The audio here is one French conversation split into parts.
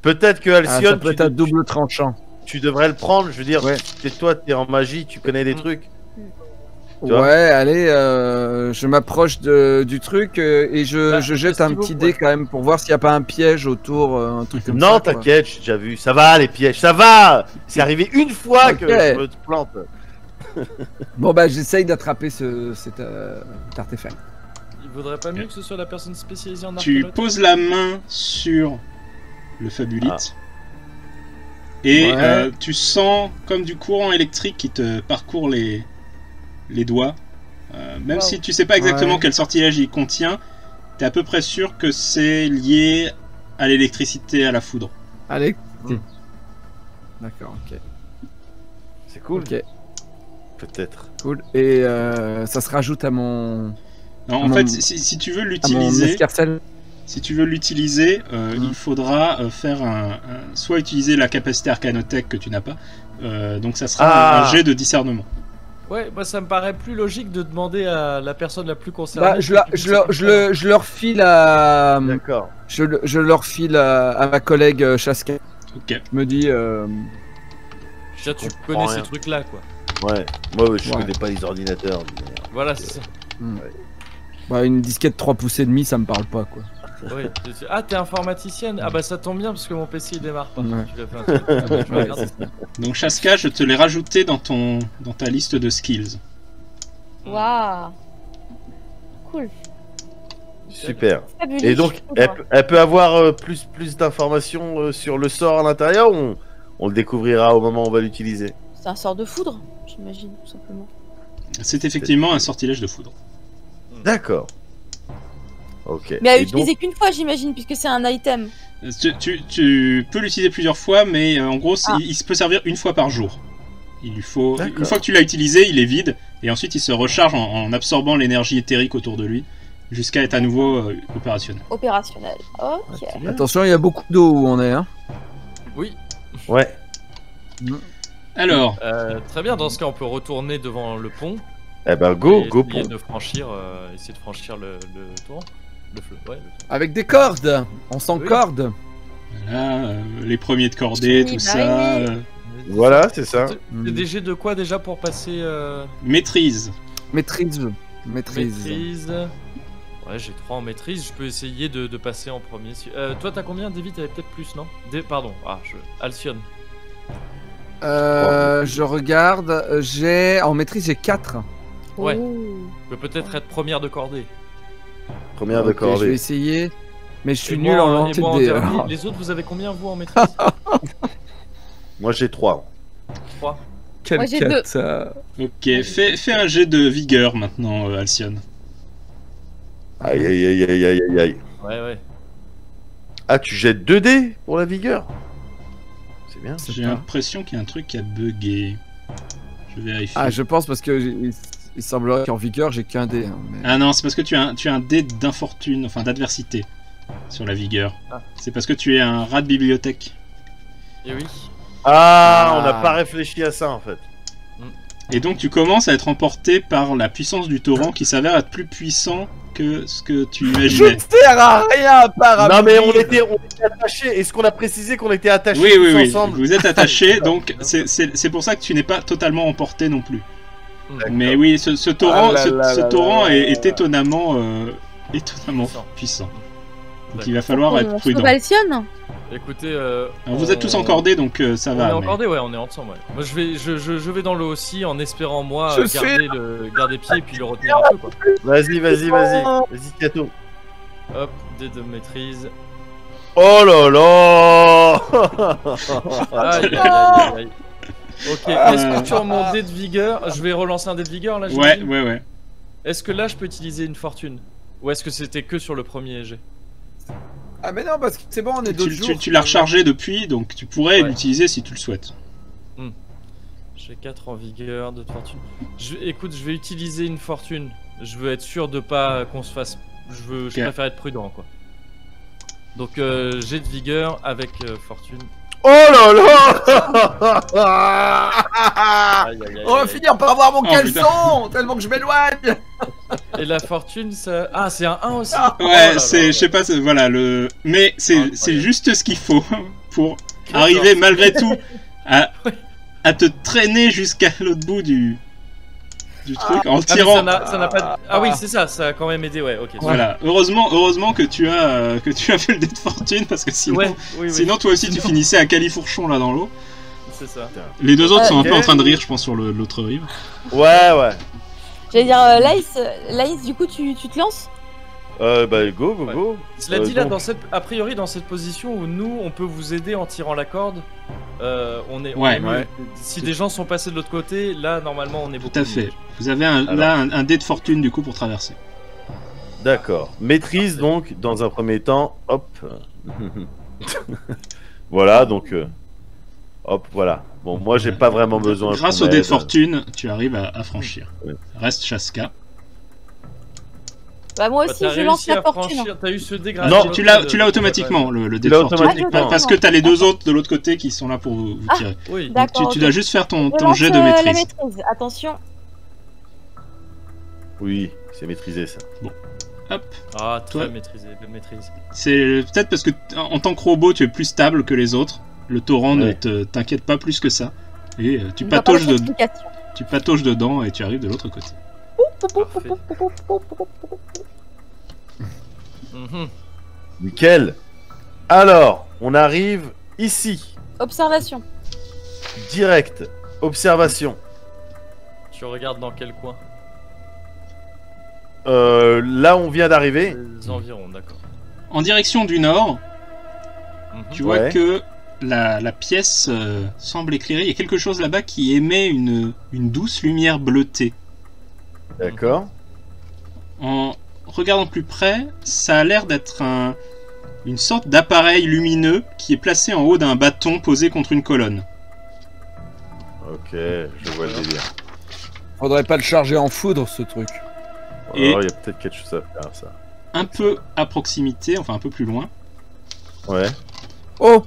Peut-être que Ah, Alcyon, ça peut être à double tranchant. tu devrais le prendre. Je veux dire, Ouais. c'est toi, t'es en magie, tu connais des trucs. Tu vois Ouais, allez, je m'approche du truc et je jette un petit dé quand même pour voir s'il n'y a pas un piège autour, un truc comme ça. Non, t'inquiète, j'ai déjà vu. Ça va, les pièges, ça va. C'est arrivé une fois que je me plante. Bon bah j'essaye d'attraper cet artefact. Il vaudrait pas mieux que ce soit la personne spécialisée en Tu archéologie. poses la main sur le fabulite et Ouais. tu sens comme du courant électrique qui te parcourt les doigts. Même si tu sais pas exactement quel sortilège il contient, t'es à peu près sûr que c'est lié à l'électricité, à la foudre. Allez. D'accord, ok. C'est cool. Ok, Peut-être. cool. Et ça se rajoute à mon... Non, en fait, si tu veux à mon l'utiliser, escarcelle. si tu veux l'utiliser, il faudra faire soit utiliser la capacité arcanothèque que tu n'as pas, donc ça sera un jet de discernement. Ouais, moi ça me paraît plus logique de demander à la personne la plus concernée. Bah, je leur file à... D'accord. Je leur file à ma collègue Chaska. Ok. Je me dis... Déjà, tu comprends connais rien. ces trucs-là, quoi. Ouais. Moi, je Ouais. connais pas les ordinateurs. Voilà, c'est ça. Bah, une disquette 3 pouces et demi, ça me parle pas, quoi. Ouais. Ah, t'es informaticienne? Ah bah ça tombe bien parce que mon PC il démarre pas. Ouais. Tu l'as fait un truc. Ah bah, je Ouais, regarde. c'est ça. Donc Chaska, je te l'ai rajouté dans ta liste de skills. Waouh. Cool. Super. Fabuleux. Et donc, elle peut avoir plus d'informations sur le sort à l'intérieur ou on le découvrira au moment où on va l'utiliser? C'est un sort de foudre, j'imagine, tout simplement. C'est effectivement un sortilège de foudre. D'accord. Ok. Mais à Et utiliser donc- qu'une fois, j'imagine, puisque c'est un item. Tu peux l'utiliser plusieurs fois, mais en gros, Ah. il se peut servir une fois par jour. Il lui faut D'accord. une fois que tu l'as utilisé, il est vide, et ensuite il se recharge en absorbant l'énergie éthérique autour de lui, jusqu'à être à nouveau opérationnel. Opérationnel. Ok. Attention, il y a beaucoup d'eau où on est, hein. Oui. Ouais. Alors, Très bien, dans ce cas on peut retourner devant le pont. Eh ben, go, et go essayer pont. de franchir, essayer de franchir le tour. Le feu, ouais. Avec des cordes. On s'encorde. voilà, les premiers de cordée, Oui, tout bah ça. oui. Voilà, c'est ça. C'est des jets de quoi déjà pour passer Maîtrise. Maîtrise. maîtrise. Ouais, j'ai 3 en maîtrise, je peux essayer de passer en premier. Toi t'as combien, David? T'avais peut-être plus, non? Pardon, Alcyon. Je regarde. En maîtrise, j'ai 4. Ouais. Ouh. Je peux peut-être être première de cordée. Première de Ok, je vais cordée. essayer. Mais je suis Et nul moi, en et lancer moi de en dés. dernier. alors. Les autres, vous avez combien vous en maîtrise? Moi, j'ai 3. 3. Quel Moi, j'ai 2. ça. Ok, fais un jet de vigueur maintenant, Alcyon. Aïe, aïe, aïe, aïe, aïe, aïe, aïe. Ouais. Ah, tu jettes 2 dés pour la vigueur? C'est bien. J'ai l'impression qu'il y a un truc qui a bugué. Je vérifie. Ah, je pense parce que il semblerait qu'en vigueur, j'ai qu'un dé. Hein, mais... Ah non, c'est parce que tu as un dé d'infortune, enfin d'adversité sur la vigueur. Ah. C'est parce que tu es un rat de bibliothèque. Et oui. Ah, on n'a pas réfléchi à ça en fait. Et donc tu commences à être emporté par la puissance du torrent qui s'avère être plus puissant que ce que tu Je imaginais. ne sers à rien à part à Non, mais on mourir. était attachés. Est-ce qu'on a précisé qu'on était attachés Oui, oui, tous oui. ensemble? Vous êtes attachés, donc c'est pour ça que tu n'es pas totalement emporté non plus. D'accord. Mais oui, ce torrent, Ah là là ce là torrent là est là. étonnamment puissant. Donc il va falloir être prudent. Alcyon. Écoutez, Alors, vous êtes tous encordés, donc ça On va. est mais- encordés, ouais, on est ensemble. Ouais. Moi, je vais dans l'eau aussi en espérant moi Je suis garder pied et puis le retenir un peu quoi. Vas-y, vas-y, vas-y. Vas-y, Kato. Hop, dés de maîtrise. Oh là là. Aïe, aïe, aïe, aïe. Ok, est-ce que tu as mon dé de vigueur? Je vais relancer un dé de vigueur là. Ouais, j'imagine. ouais. Est-ce que là je peux utiliser une fortune? Ou est-ce que c'était que sur le premier jet? Ah, mais non, parce que c'est bon, on est d'autres jours. Tu l'as rechargé depuis, donc tu pourrais Ouais. l'utiliser si tu le souhaites. J'ai 4 en vigueur, 2 de fortune. Écoute, je vais utiliser une fortune. Je veux être sûr de pas qu'on se fasse. Je préfère être prudent quoi. Donc jet de vigueur avec fortune. Oh là là. Aïe, aïe, aïe, On va aïe. finir par avoir mon Oh, caleçon, tellement que je m'éloigne. Et la fortune, ça. Ah, c'est un 1 aussi. Ah. Oh Ouais, là là. je sais pas, voilà, mais c'est Incroyable. juste ce qu'il faut. pour arriver malgré tout à te traîner jusqu'à l'autre bout du truc en tirant. Ça n'a pas. Ah oui, c'est ça. Ça a quand même aidé. Ouais. Ok. Voilà. Heureusement que tu as fait le dé de fortune parce que sinon, sinon toi aussi tu finissais à califourchon là dans l'eau. C'est ça. Les deux autres sont un peu en train de rire, je pense, sur l'autre rive. Ouais. J'allais dire, Laïs, du coup, tu te lances? Bah go. Cela dit, là, a priori, dans cette position où nous, on peut vous aider en tirant la corde, on est mieux. Si des gens sont passés de l'autre côté, là, normalement, on est beaucoup mieux. Tout à fait. Mieux. Vous avez un dé de fortune, du coup, pour traverser. D'accord. Maîtrise, donc, dans un premier temps. Hop. Voilà, donc... Hop, voilà. Bon, moi, j'ai pas vraiment besoin... Grâce au dé de fortune, tu arrives à franchir. Ouais. Reste Chaska. Bah moi aussi je lance la fortune. T'as eu ce dé Non, tu l'as automatiquement le dé de fortune. Parce que t'as les deux autres de l'autre côté qui sont là pour vous tirer. Oui. Donc, tu dois juste faire ton jet de maîtrise. La maîtrise. Attention. Oui, c'est maîtrisé ça. Bon. Hop. Ah, très maîtrisé, belle maîtrise. C'est peut-être parce que en tant que robot tu es plus stable que les autres. Le torrent ne t'inquiète pas plus que ça. Et tu patauges dedans et tu arrives de l'autre côté. Nickel. Alors, on arrive ici. Observation. Direct. Observation. Tu regardes dans quel coin? Là, on vient d'arriver. Les environs, d'accord. En direction du nord, tu vois que la pièce semble éclairée. Il y a quelque chose là-bas qui émet une douce lumière bleutée. D'accord. En regardant plus près, ça a l'air d'être une sorte d'appareil lumineux qui est placé en haut d'un bâton posé contre une colonne. Ok, je vois le délire. Faudrait pas le charger en foudre ce truc. Et il y a peut-être quelque chose à faire ça. Un peu à proximité, enfin un peu plus loin. Ouais. Oh,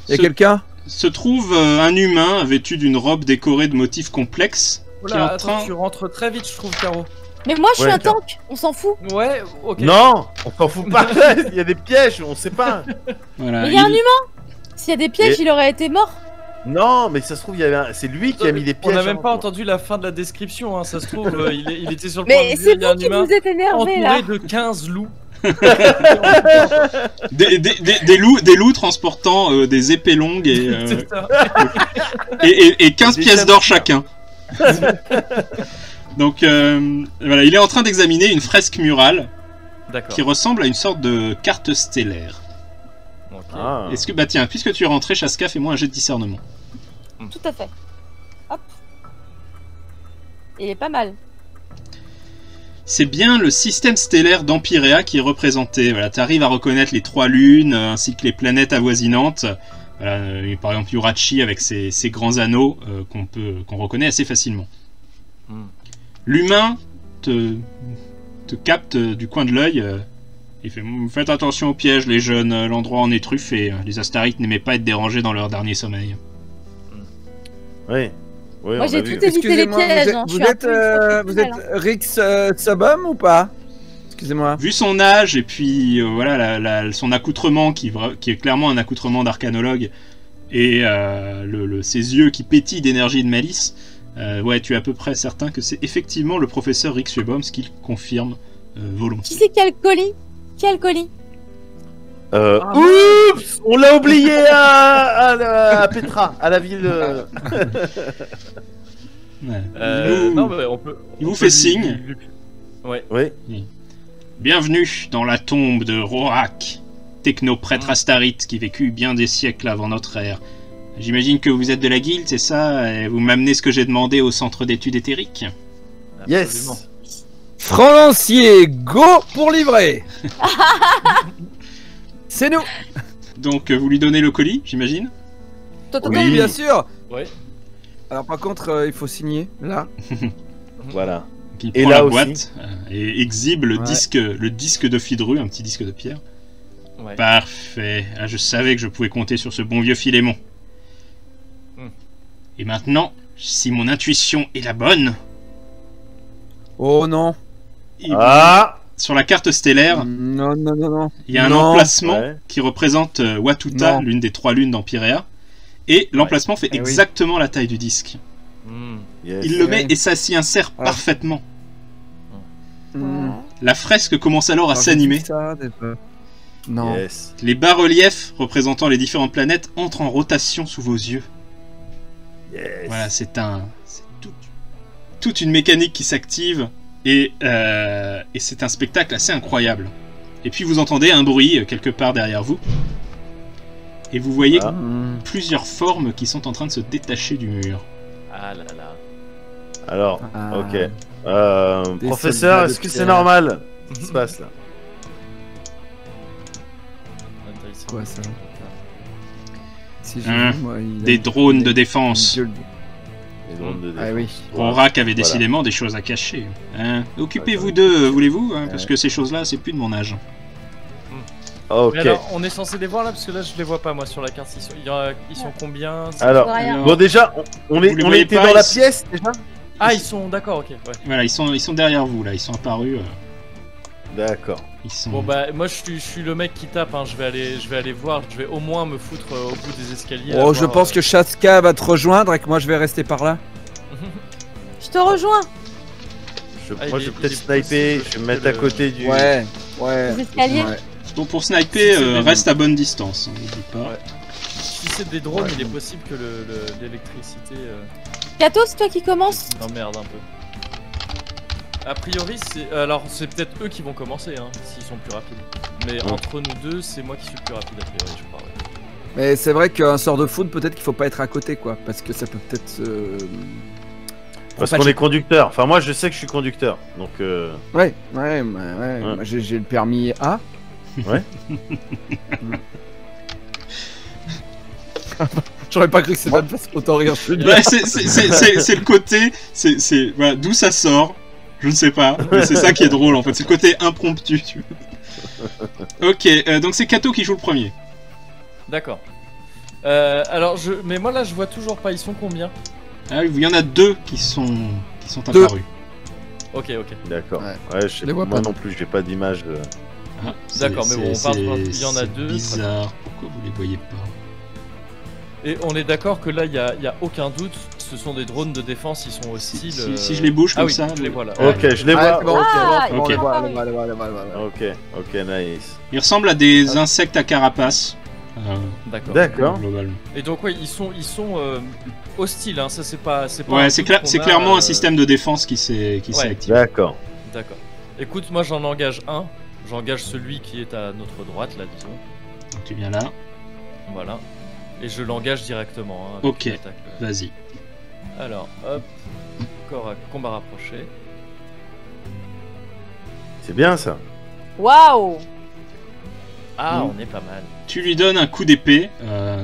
y a quelqu'un? Se trouve un humain vêtu d'une robe décorée de motifs complexes. Oula, attends, tu rentres très vite, je trouve, Caro. Mais moi, je suis un tank, on s'en fout. Ouais, ok. Non, on s'en fout pas. Il y a des pièges, on sait pas. Voilà, mais il y a un humain. S'il y a des pièges, il aurait été mort. Non, mais ça se trouve, c'est lui qui a mis des pièges. On n'a même pas entendu la fin de la description, hein. Ça se trouve, il était sur le point de vue. Mais c'est vous qui vous êtes énervé là. Entouré de 15 loups. des loups transportant des épées longues et 15 pièces d'or chacun. Donc voilà, il est en train d'examiner une fresque murale qui ressemble à une sorte de carte stellaire. Okay. Est-ce que tiens, puisque tu es rentré, Chaska, fais-moi un jet de discernement. Tout à fait. Hop. Il est pas mal. C'est bien le système stellaire d'Empirea qui est représenté. Voilà, tu arrives à reconnaître les 3 lunes ainsi que les planètes avoisinantes. Voilà, par exemple Yurachi avec ses grands anneaux qu'on reconnaît assez facilement. L'humain te capte du coin de l'œil. Il fait « Faites attention aux pièges, les jeunes, l'endroit en est truffé. Les Astarites n'aimaient pas être dérangés dans leur dernier sommeil. » Oui. Moi j'ai tout évité les pièges. Vous êtes Rix Sabum ou pas? Excusez-moi. Vu son âge et puis voilà son accoutrement qui est clairement un accoutrement d'arcanologue et ses yeux qui pétillent d'énergie et de malice, ouais, tu es à peu près certain que c'est effectivement le professeur Rix Sabum, ce qu'il confirme volontiers. Qui c'est quel colis? Quel colis? Oups, on l'a oublié à Petra, à la ville. Non, mais il vous fait signe. Ouais. Oui. Bienvenue dans la tombe de Rorak, techno-prêtre astarite qui vécut bien des siècles avant notre ère. J'imagine que vous êtes de la guilde, c'est ça? Et vous m'amenez ce que j'ai demandé au centre d'études éthériques? Yes. Franc lancier, go pour livrer. C'est nous. Donc vous lui donnez le colis, j'imagine? Oui, bien sûr. Ouais. Alors par contre, il faut signer là. Voilà. Il prend la boîte et exhibe le disque de Fidru, un petit disque de pierre. Ouais. Parfait. Ah, je savais que je pouvais compter sur ce bon vieux Philémon. Et maintenant, si mon intuition est la bonne... Oh non. sur la carte stellaire, Non, non, non, non. il y a un Non. emplacement Ouais. qui représente Watuta, Non. l'une des 3 lunes d'Empirea. Et l'emplacement fait Eh oui. exactement la taille du disque. Hmm. Yes. Il le Eh met oui. et ça s'y insère Voilà. parfaitement. Hmm. La fresque commence alors à Alors, j'ai s'animer. dit ça, déjà. Non. Yes. Les bas-reliefs représentant les différentes planètes entrent en rotation sous vos yeux. Yes. Voilà, c'est toute une mécanique qui s'active et c'est un spectacle assez incroyable. Et puis vous entendez un bruit quelque part derrière vous. Et vous voyez Ah. Hmm. plusieurs formes qui sont en train de se détacher du mur. Ah là là. Alors, Ah. ok. Des Professeur, soldats de est-ce que c'est pierre. normal ce qui se passe là? Intéressant. Quoi, ça Si j'ai Hein, vu, moi, il a Des une- drones de une défense. gueule Les drones de Ah oui. Rorak avait décidément des choses à cacher. Hein, occupez-vous d'eux, voulez-vous hein, parce que ces choses-là, c'est plus de mon âge. Ok. Mais alors, on est censé les voir là parce que là je les vois pas moi sur la carte. Ils sont combien? Alors, Rien. bon déjà, on Vous les on voyez était pas, dans la ils- pièce déjà. Ah ils sont d'accord, ok. Ouais. Voilà, ils sont derrière vous là, ils sont apparus. D'accord. Ils sont. Bon bah moi je suis le mec qui tape. Hein. Je vais aller voir. Je vais au moins me foutre au bout des escaliers. Oh, je pense que Chaska va te rejoindre et que moi je vais rester par là. Je te rejoins. Ah, Moi, il je est- vais peut-être il est sniper. possible Je vais me que mettre à le- côté du. Ouais, ouais. Les escaliers. Ouais. Donc pour sniper, Si c'est des- reste à bonne distance, hein, n'oublie pas. Ouais. Si c'est des drones, Ouais. il est possible que l'électricité Kato, c'est toi qui commence. emmerde un peu. A priori, alors c'est peut-être eux qui vont commencer, hein, s'ils sont plus rapides. Mais Ouais. entre nous deux, c'est moi qui suis le plus rapide a priori, je crois. Ouais. Mais c'est vrai qu'un sort de foot, peut-être qu'il faut pas être à côté, quoi. Parce que ça peut peut-être. Parce qu'on est conducteur. Enfin, moi, je sais que je suis conducteur. Donc, Ouais, ouais, ouais. Moi, j'ai le permis A. Ouais. J'aurais pas cru que c'était parce qu'autant rire. Je Ouais, c'est le côté, voilà, d'où ça sort, je ne sais pas, mais c'est ça qui est drôle en fait, c'est le côté impromptu. Tu vois. Ok, donc c'est Kato qui joue le premier. D'accord. Alors, mais moi là, je vois toujours pas. Ils sont combien? Ah oui, il y en a 2 qui sont Deux. apparus. Ok, ok. d'accord. Ouais. Ouais, je sais les vois moi pas. non plus, j'ai pas d'image. Ah, D'accord, mais bon, on part du principe, il y en a c'est 2, bizarre, pourquoi vous les voyez pas? Et on est d'accord que là, il y a aucun doute. Ce sont des drones de défense. Ils sont hostiles. Si je les bouge comme Ah oui, ça, je les vois là. Ok, je les vois. c'est bon, Ah, c'est bon, ok. on les voit, on les voit, on les voit, on les voit, on les voit. Ok, ok, nice. ils ressemblent à des insectes à carapace. D'accord. D'accord. Globalement. Et donc ouais, ils sont hostiles. Hein. Ça c'est pas. Ouais, un c'est doute qu'on c'est a, clairement un système de défense qui s'est Ouais. activé. D'accord. D'accord. Écoute, moi j'en engage un. J'engage celui qui est à notre droite là, disons. Donc tu viens là, Voilà. Et je l'engage directement. Hein, avec Ok. une attaque. vas-y. Alors, hop. Combat rapproché. C'est bien ça. Waouh. Ah, Mm. on est pas mal. Tu lui donnes un coup d'épée,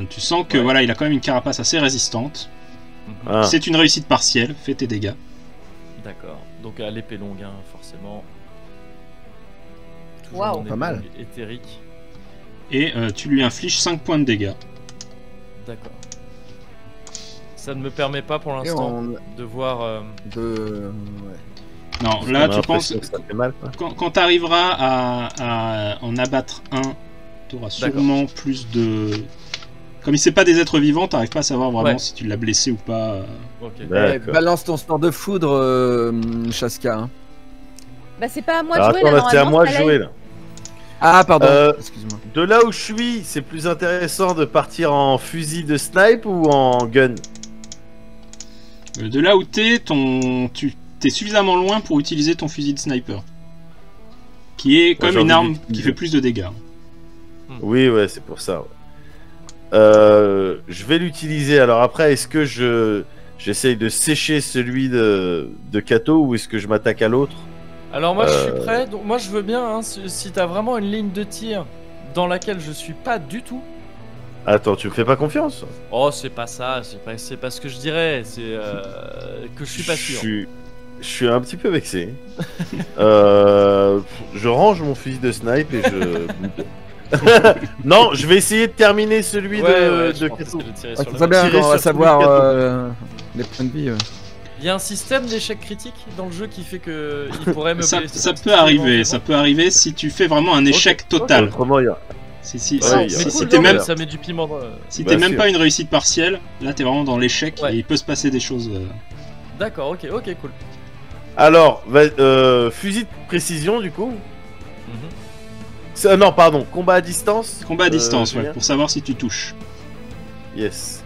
tu sens que Ouais. voilà, il a quand même une carapace assez résistante. Mhm. Ah. C'est une réussite partielle, fais tes dégâts. D'accord. Donc à l'épée longue, hein, forcément. Toujours Waouh. mon Pas épée mal. longue Éthérique. Et tu lui infliges 5 points de dégâts. D'accord. Ça ne me permet pas pour Et l'instant on... de voir. de... Non, On là a tu penses, l'impression que ça fait mal. Quoi. quand tu arriveras à en abattre un, tu auras sûrement plus de... Comme il sait pas des êtres vivants, t'arrives pas à savoir vraiment Ouais. si tu l'as blessé ou pas. Ok. Eh, D'accord. balance ton sort de foudre, Chaska. Hein. Bah c'est pas à moi de Alors, jouer attends, là. là, c'est à normalement, moi de c'est à jouer Laïs. là. Ah, pardon. Euh, Excuse-moi. De là où je suis, c'est plus intéressant de partir en fusil de snipe ou en gun? De là où t'es, tu t'es suffisamment loin pour utiliser ton fusil de sniper. Qui est comme j'ai une envie arme d'utiliser. qui fait plus de dégâts. Oui, ouais, c'est pour ça. Ouais. Je vais l'utiliser. Alors après, est-ce que j'essaye de sécher celui de Kato ou est-ce que je m'attaque à l'autre? Alors moi je suis prêt. Donc moi je veux bien. Hein, si t'as vraiment une ligne de tir dans laquelle je suis pas du tout. Attends, tu me fais pas confiance? Oh, c'est pas ça. C'est pas ce que je dirais. C'est que je suis pas sûr. Je suis un petit peu vexé. Je range mon fusil de snipe et je. Non, je vais essayer de terminer celui Ouais, de je pense Kato. que je tirais Ah, sur c'est le très bien tirer quand on va sur tous les savoir cadeaux. les points de vie. Il y a un système d'échec critique dans le jeu qui fait que il pourrait me Ça blesser. peut arriver, ça peut arriver si tu fais vraiment un échec total. Autrement, il y a... Si Mais t'es même, ça met du piment dans... si Bah, t'es même sûr. pas une réussite partielle, là t'es vraiment dans l'échec Ouais. et il peut se passer des choses. D'accord, ok, cool. Alors, fusil de précision, du coup. Mhm. Non, pardon, combat à distance. Combat à distance, ouais, Julien. pour savoir si tu touches. Yes.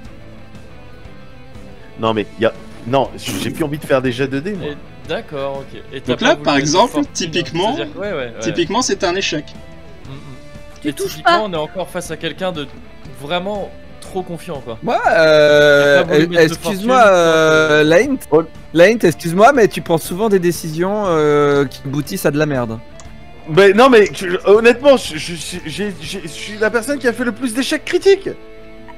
Non, mais il y a... Non, j'ai plus envie de faire des jets de dés, moi. Et- D'accord, ok. Et t'as Donc pas là, voulu par mettre exemple, fortune, typiquement- c'est-à-dire que- ouais. Typiquement, c'est un échec. Mhm. Tu Et touches typiquement, pas. on est encore face à quelqu'un de vraiment trop confiant, quoi. Moi, T'as pas voulu mettre de excuse-moi, fortune, Laint. Laint, excuse-moi, mais tu prends souvent des décisions qui aboutissent à de la merde. Mais non, mais honnêtement, je suis la personne qui a fait le plus d'échecs critiques.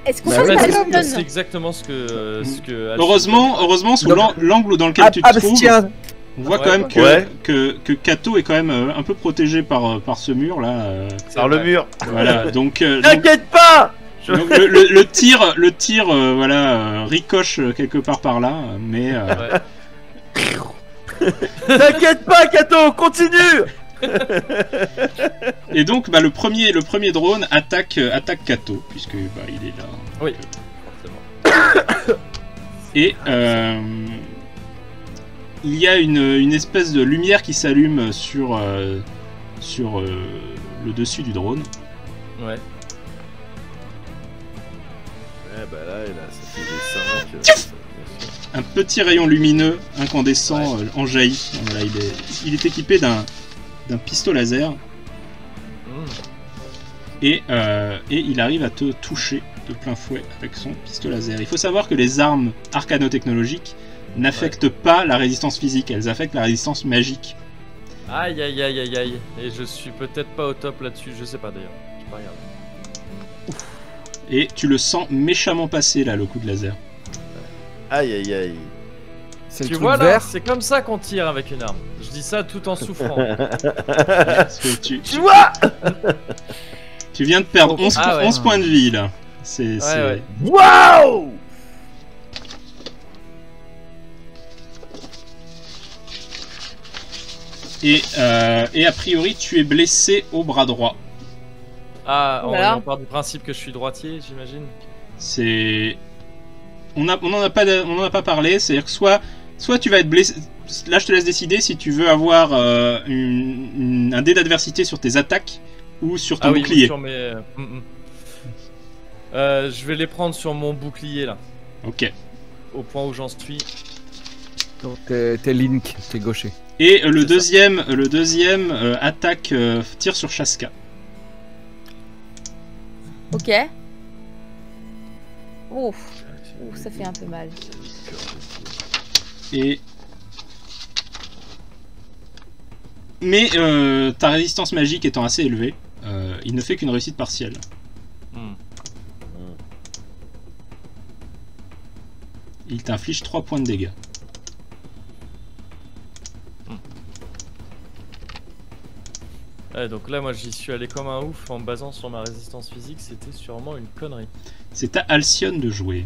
Est-ce qu'on Bah passe ouais, à C'est Alston? exactement ce que... Heureusement, sous Donc- l'angle dans lequel tu te trouves, Abstiens. on voit Ouais, quand même ouais. que Kato est quand même un peu protégé par ce mur là. Par le mur. Voilà, donc T'inquiète pas. donc le tir voilà, ricoche quelque part par là, mais T'inquiète pas, Kato, continue. et donc bah, le premier drone attaque Kato puisque bah, il est là. Oui. Et il y a une espèce de lumière qui s'allume sur le dessus du drone. Ouais. Ouais, bah là, ça fait des 5. Un petit rayon lumineux incandescent en jaillit. Voilà, il est équipé d'un pistolet laser Mhm. et il arrive à te toucher de plein fouet avec son pistolet laser. Il faut savoir que les armes arcano-technologiques n'affectent pas la résistance physique, elles affectent la résistance magique. Aïe. Et je suis peut-être pas au top là-dessus, je sais pas d'ailleurs. J'ai pas regardé. Et tu le sens méchamment passer là, le coup de laser. Aïe. C'est le Tu truc vois là, vert. c'est comme ça qu'on tire avec une arme. Je dis ça tout en souffrant. Parce que Tu vois. tu viens de perdre 11, Ah ouais. 11 points de vie là. C'est Ouais. Waouh. Et a priori tu es blessé au bras droit. Ah, Voilà. on part du principe que je suis droitier, j'imagine. C'est on n'en a pas parlé, c'est-à-dire que soit tu vas être blessé. Là je te laisse décider si tu veux avoir un dé d'adversité sur tes attaques ou sur ton Ah oui, bouclier. sur mes... je vais les prendre sur mon bouclier là, Ok. au point où j'en suis. Donc t'es Link, t'es gaucher. Et le C'est deuxième attaque tire sur Shaska. Ok. Ouf. Ouf, ça fait un peu mal. Mais ta résistance magique étant assez élevée, il ne fait qu'une réussite partielle. Hmm. Il t'inflige 3 points de dégâts. Ouais, donc là, moi, j'y suis allé comme un ouf en me basant sur ma résistance physique. C'était sûrement une connerie. C'est à Alcyone de jouer.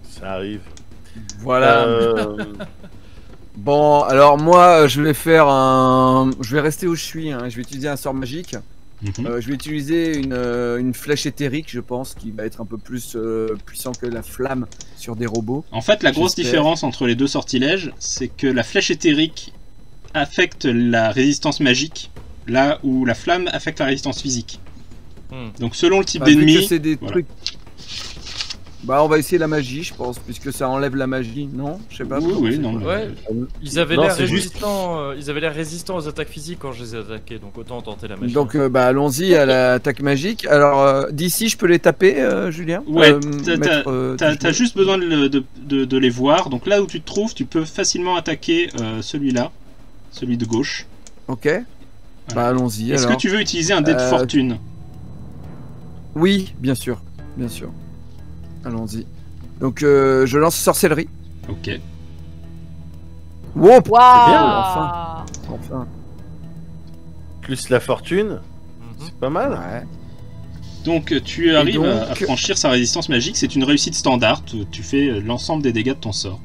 Ça arrive. Voilà. Bon, alors moi, je vais faire un. Je vais rester où je suis. Hein. Je vais utiliser un sort magique. Je vais utiliser une flèche éthérique, je pense, qui va être un peu plus puissant que la flamme sur des robots. En fait, la grosse J'espère. différence entre les deux sortilèges, c'est que la flèche éthérique affecte la résistance magique, là où la flamme affecte la résistance physique. Hmm. Donc selon le type Bah, vu que d'ennemi, c'est des voilà. trucs. Bah, on va essayer la magie, je pense, puisque ça enlève la magie, non? Je sais pas. Oui, comment oui, c'est. non, mais- Ouais, ils avaient Non, l'air c'est juste- résistants. Ils avaient l'air résistants aux attaques physiques quand je les ai attaqués, donc autant tenter la magie. Donc, bah, allons-y à l'attaque magique. Alors, d'ici, je peux les taper, Julien? Ouais, Maître, t'as Tigno. juste besoin de les voir. Donc là où tu te trouves, tu peux facilement attaquer celui-là, celui de gauche. Ok. Bah, allons-y. Est-ce que alors. tu veux utiliser un dé de fortune? Oui, bien sûr. Bien sûr. Allons-y. Donc, je lance sorcellerie. Ok. Wow, Waouh. enfin. Enfin. Plus la fortune, Mhm. c'est pas mal. Ouais. Donc tu arrives donc- à franchir sa résistance magique. C'est une réussite standard. Tu fais l'ensemble des dégâts de ton sort.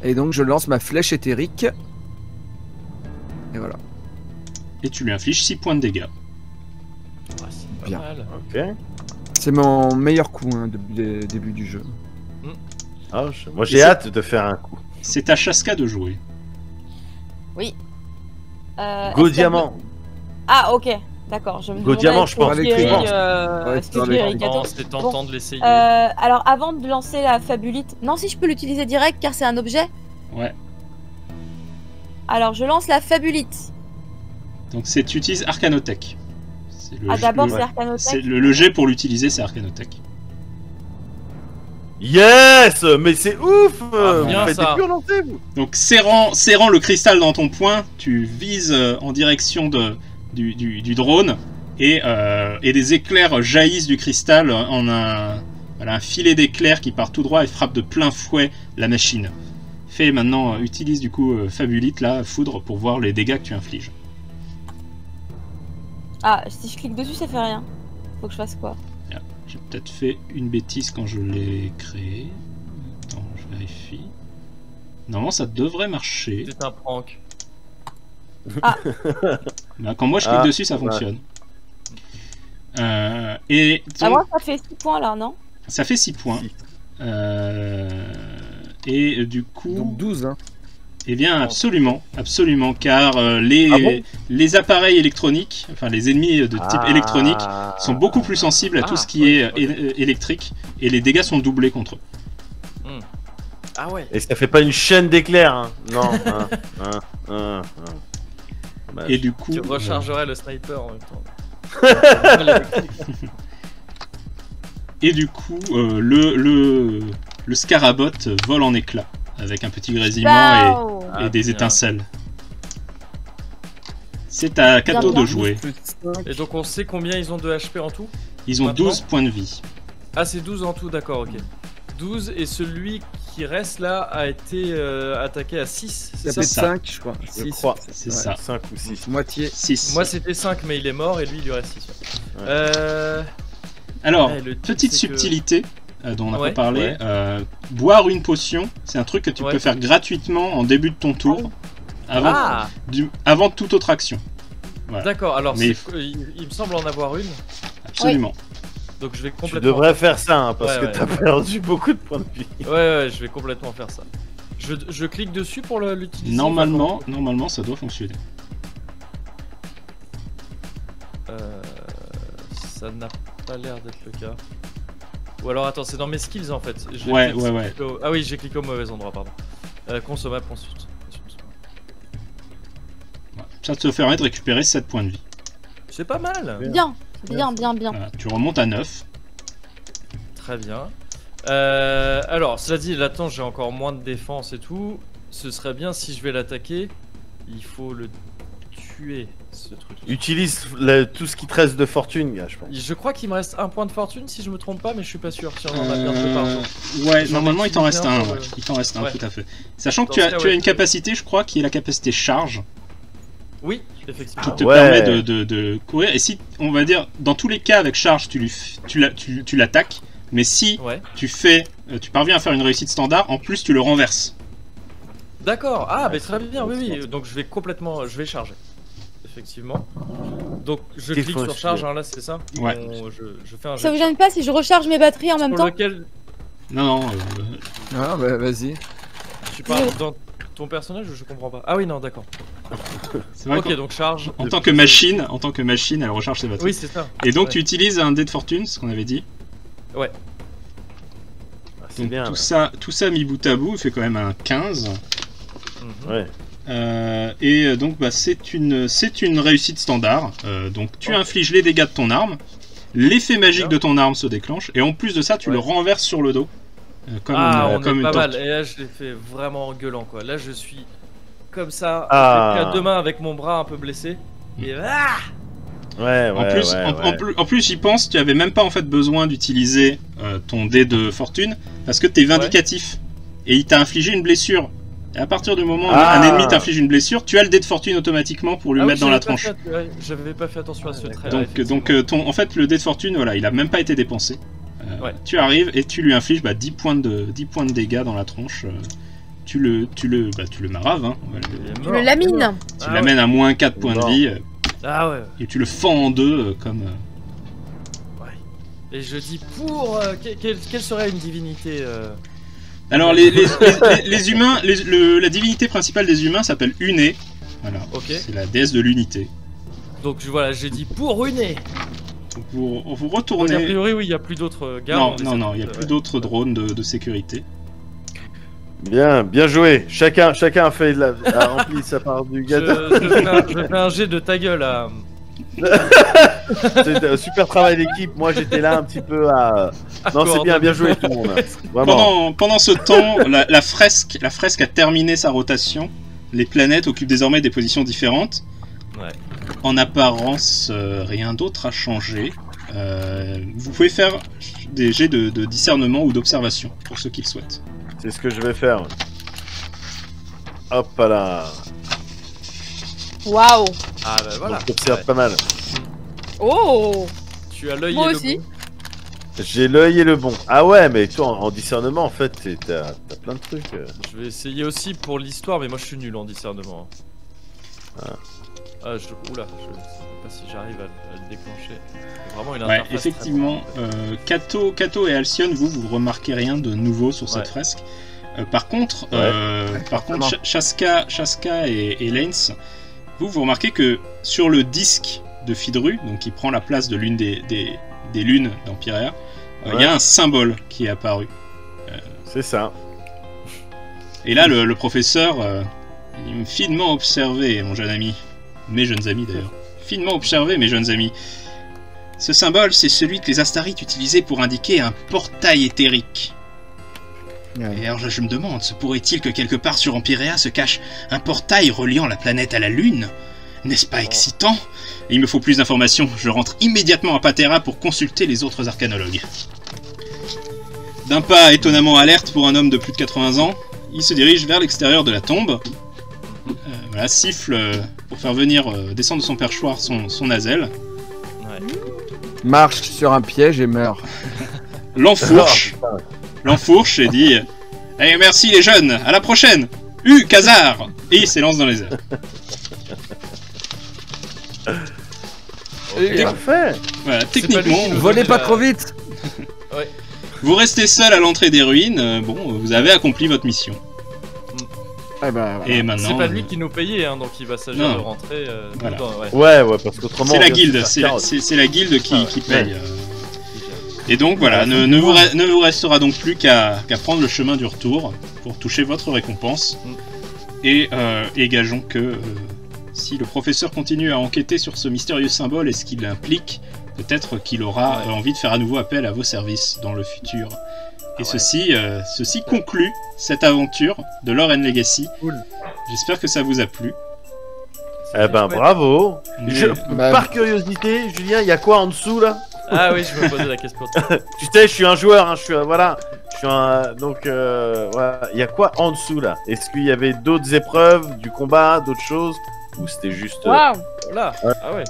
Et donc je lance ma flèche éthérique. Et voilà. Et tu lui infliges 6 points de dégâts. Ah, c'est pas Bien. mal. Ok. C'est mon meilleur coup depuis le début du jeu. Ah, moi j'ai hâte de faire un coup. C'est à Chaska de jouer. Go diamant. Ah, ok. D'accord. Je me Go demandais diamant, est-ce je pense. que Thierry, Ouais, est-ce que c'est Thierry avec- Cato- Non, c'est tentant de l'essayer. Alors, avant de lancer la fabulite... Non, si je peux l'utiliser direct, car c'est un objet. Ouais. Alors, je lance la fabulite. Donc tu utilises Arcanotech. C'est le Ah, d'abord, le- c'est Arcanotech. le jet pour l'utiliser, c'est Arcanotech. Yes, mais c'est ouf. Vous bien faites ça. des purs lancers, vous. Donc serrant le cristal dans ton poing, tu vises en direction du drone et des éclairs jaillissent du cristal en un filet d'éclairs qui part tout droit et frappe de plein fouet la machine. Fais maintenant, utilise du coup Fabulite, là, foudre, pour voir les dégâts que tu infliges. Ah, si je clique dessus, ça fait rien. Faut que je fasse quoi? J'ai peut-être fait une bêtise quand je l'ai créé. Attends, je vérifie. Normalement, ça devrait marcher. C'est un prank. Bah, quand moi je clique dessus, ça fonctionne. Et Ah, donc, moi, ça fait 6 points là, non? ça fait 6 points. Et du coup, Donc 12, hein. eh bien absolument, absolument, car les appareils électroniques, enfin les ennemis de type électronique, sont beaucoup plus sensibles à tout ce qui est électrique, et les dégâts sont doublés contre eux. Ah ouais. Et ça fait pas une chaîne d'éclairs, hein. Non. Dommage. Et du coup, Tu rechargerais le sniper en même temps. le Scarabot vole en éclats avec un petit grésillement Wow. et des bien. étincelles. C'est à Kato Bien. de jouer. Et donc on sait combien ils ont de HP en tout? Ils ont Maintenant 12 points de vie. Ah, c'est 12 en tout, d'accord, ok. 12 et celui qui reste là a été attaqué à 6, c'est Ça ça? fait ça. 5, je crois. Je 6, crois. C'est ça. 5 ou 6. moitié. 6. Moi c'était 5 mais il est mort et lui il lui reste 6. Ouais. Alors, Ouais, le truc, petite c'est que- subtilité dont on n'a Ouais. pas parlé. Ouais. Boire une potion, c'est un truc que tu Ouais. peux faire gratuitement en début de ton tour, avant, Ah avant toute autre action. d'accord, alors Mais- il me semble en avoir une, Absolument. donc je vais Tu complètement... devrais faire ça, hein, parce Ouais, que t'as perdu beaucoup de points de vie. Ouais, je vais complètement faire ça. Je clique dessus pour l'utiliser. Normalement, ça doit fonctionner. Ça n'a pas l'air d'être le cas. Ou alors attends, c'est dans mes skills en fait. J'ai Ouais, peut-être ouais. cliqué Ah oui, j'ai cliqué au mauvais endroit, pardon. Consommable, consulte. Voilà. Ça te permet de récupérer 7 points de vie. C'est pas mal. Bien. Bien. Voilà. Tu remontes à 9. Très bien. Alors, cela dit, là-dedans, j'ai encore moins de défense et tout. Ce serait bien si je vais l'attaquer. Il faut le tuer, ce truc. Utilise tout ce qui te reste de fortune, gars, je pense. Je crois qu'il me reste un point de fortune si je me trompe pas, mais je suis pas sûr. Si on en a bien deux par jour. Ouais, J'en normalement ai il t'en reste utilisé un. un pour Ouais. le- Il t'en reste un, Ouais. tout à fait. Sachant que Dans tu ce as, cas, tu as ouais. une capacité, je crois, qui est la capacité charge, Oui, qui effectivement. te ouais. permet de courir. Et si, on va dire, dans tous les cas avec charge, tu l'attaques. Mais si Ouais. tu parviens à faire une réussite standard, en plus tu le renverses. D'accord. Ah, mais très bien. Oui. Donc je vais charger. Effectivement. Donc je Qu'il clique faut sur charge, suivre. hein, là, c'est ça. Ouais. Je fais un Ça jet vous gêne pas si je recharge mes batteries en même pour temps? lequel Non, Ah, bah vas-y. tu parles dans ton personnage ou je comprends pas. Ah oui, non, d'accord. c'est vrai Ok, donc charge. qu'en tant que machine, elle recharge ses batteries. Oui, c'est ça. Et donc Ouais. tu utilises un dé de fortune, ce qu'on avait dit. Ouais. Ah, c'est Donc bien. tout ça mis bout à bout, il fait quand même un 15. Mhm. Ouais. Donc bah, c'est une réussite standard. Donc tu infliges les dégâts de ton arme, l'effet magique de ton arme se déclenche, et en plus de ça tu le renverses sur le dos. Comme On comme est une pas mal. tortue. Et là, je l'ai fait vraiment gueulant, quoi. Là, je suis comme ça, Ah. avec à deux mains, avec mon bras un peu blessé. Et Ouais, En plus, en plus j'y pense, tu avais même pas en fait besoin d'utiliser ton dé de fortune parce que t'es vindicatif et il t'a infligé une blessure. Et à partir du moment où un ennemi t'inflige une blessure, tu as le dé de fortune automatiquement pour lui mettre dans la tronche. J'avais pas fait attention à ce trait. Donc en fait le dé de fortune, voilà, il a même pas été dépensé. Ouais. Tu arrives et tu lui infliges 10 points de dégâts dans la tronche. tu le maraves, hein. Il est Tu mort. le lamines. Tu Ah l'amènes à moins 4 points de Mort. vie, Ah ouais. et tu le fends en deux, comme... Et je dis pour... quelle serait une divinité Alors, les humains, la divinité principale des humains s'appelle Uné. Voilà, Ok. c'est la déesse de l'unité. Donc voilà, j'ai dit pour Uné. Vous Donc, a retournez... priori, oui, il n'y a plus d'autres gardes. Non, il n'y a plus d'autres drones de sécurité. Bien joué. Chacun a fait a rempli sa part du gâteau. Je fais un jet de ta gueule à... C'était un super travail d'équipe. Moi, j'étais là un petit peu à. Non, c'est bien joué tout le monde. Vraiment. Pendant ce temps, la fresque a terminé sa rotation. Les planètes occupent désormais des positions différentes. Ouais. En apparence, rien d'autre a changé. Vous pouvez faire des jets de discernement ou d'observation, pour ceux qui le souhaitent. C'est ce que je vais faire. Hop là. Waouh. Ah bah voilà. J'observe Ouais. pas mal. Oh. Tu as l'œil Moi et le aussi. bon. J'ai l'œil et le bon. Ah ouais, mais toi, en discernement, en fait, t'as plein de trucs. Je vais essayer aussi pour l'histoire, mais moi je suis nul en discernement. Oula, je sais pas si j'arrive à le déclencher. C'est vraiment une Ouais, interface effectivement, très bonne, Kato et Alcyon, vous remarquez rien de nouveau sur cette Ouais. fresque. Par contre, forcément. Shaska et Lanes, vous remarquez que sur le disque de Fidru, donc qui prend la place de l'une des lunes d'Empirea, il y a un symbole qui est apparu. C'est ça. Et là, le professeur, finement observé, mon jeune ami, mes jeunes amis d'ailleurs, finement observé, mes jeunes amis. Ce symbole, c'est celui que les Astarites utilisaient pour indiquer un portail éthérique. Et alors je me demande, se pourrait-il que quelque part sur Empirea se cache un portail reliant la planète à la Lune? N'est-ce pas excitant? Et il me faut plus d'informations, je rentre immédiatement à Patera pour consulter les autres arcanologues. D'un pas étonnamment alerte pour un homme de plus de 80 ans, il se dirige vers l'extérieur de la tombe. Voilà, siffle pour faire venir descendre de son perchoir son Azel. Ouais. Marche sur un piège et meurt. L'enfourche et dit « Eh, merci les jeunes, à la prochaine! Khazar !» Et il s'élance dans les airs. Ok. Parfait. Voilà, C'est pas lui techniquement, qui nous Volez donne pas la- trop vite. vous restez seul à l'entrée des ruines. Bon, vous avez accompli votre mission. Eh ben, voilà. Et maintenant, C'est pas lui qui nous payait, hein, donc il va s'agir Non. de rentrer Voilà. dedans, ouais. Ouais, parce qu'autrement. c'est on la vient de guilde, se c'est faire la, carotte. c'est la guilde qui Ouais. paye. Et donc voilà, ne vous restera donc plus qu'à prendre le chemin du retour pour toucher votre récompense. Et gageons que si le professeur continue à enquêter sur ce mystérieux symbole et ce qu'il implique, peut-être qu'il aura envie de faire à nouveau appel à vos services dans le futur. Et ceci conclut cette aventure de Lore and Legacy. Cool. J'espère que ça vous a plu. Eh ben, bravo. Mais- Par curiosité, Julien, il y a quoi en dessous là? Ah oui, je me posais la question. Tu sais, je suis un joueur, hein, voilà. Je suis un. Donc, voilà. Il y a quoi en dessous là? Est-ce qu'il y avait d'autres épreuves, du combat, d'autres choses? Ou c'était juste. Waouh. Là, ah ouais.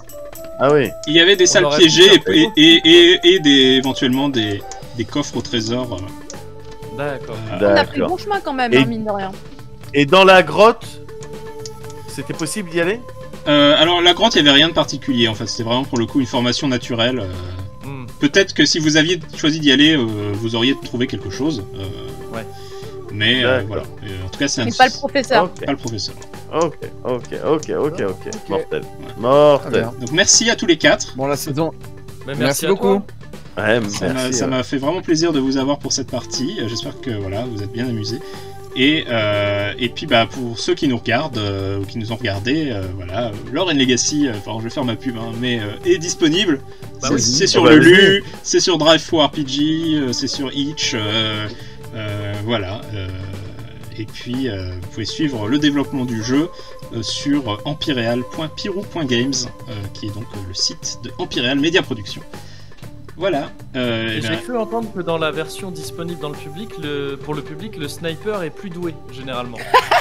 Ah oui. Il y avait des salles aurait piégées pu faire et éventuellement des coffres au trésor. D'accord. On a pris le D'accord. bon chemin quand même, Et- hein, mine de rien. Et dans la grotte, c'était possible d'y aller? Alors la grotte, il n'y avait rien de particulier en fait. C'était vraiment pour le coup une formation naturelle. Hmm. Peut-être que si vous aviez choisi d'y aller, vous auriez trouvé quelque chose. Ouais. Mais D'accord. voilà. En tout cas, c'est Mais pas le professeur. Ok, pas le professeur. ok. Ok. Mortel. Très Mortel. bien. Donc merci à tous les quatre. Bon, la saison. Mais Merci à beaucoup. toi. Ouais, Ça merci. m'a fait vraiment plaisir de vous avoir pour cette partie. J'espère que voilà, vous êtes bien amusés. Et puis bah, pour ceux qui nous regardent ou qui nous ont regardé, voilà, Lore and Legacy, enfin je vais faire ma pub, hein, mais est disponible. Bah c'est oui. c'est sur Ah bah, Lulu, c'est sur Drive4RPG, c'est sur Itch, voilà. Et puis vous pouvez suivre le développement du jeu sur empireal.pirou.games, qui est donc le site de Empireal Media Production. Voilà. Et Eh j'ai bien, cru entendre que dans la version disponible dans le public, pour le public, le sniper est plus doué généralement.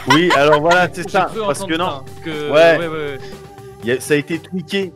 Oui, alors voilà, c'est J'ai ça. cru Parce que entendre non, ça, que... Ouais. ouais. ça a été tweaké.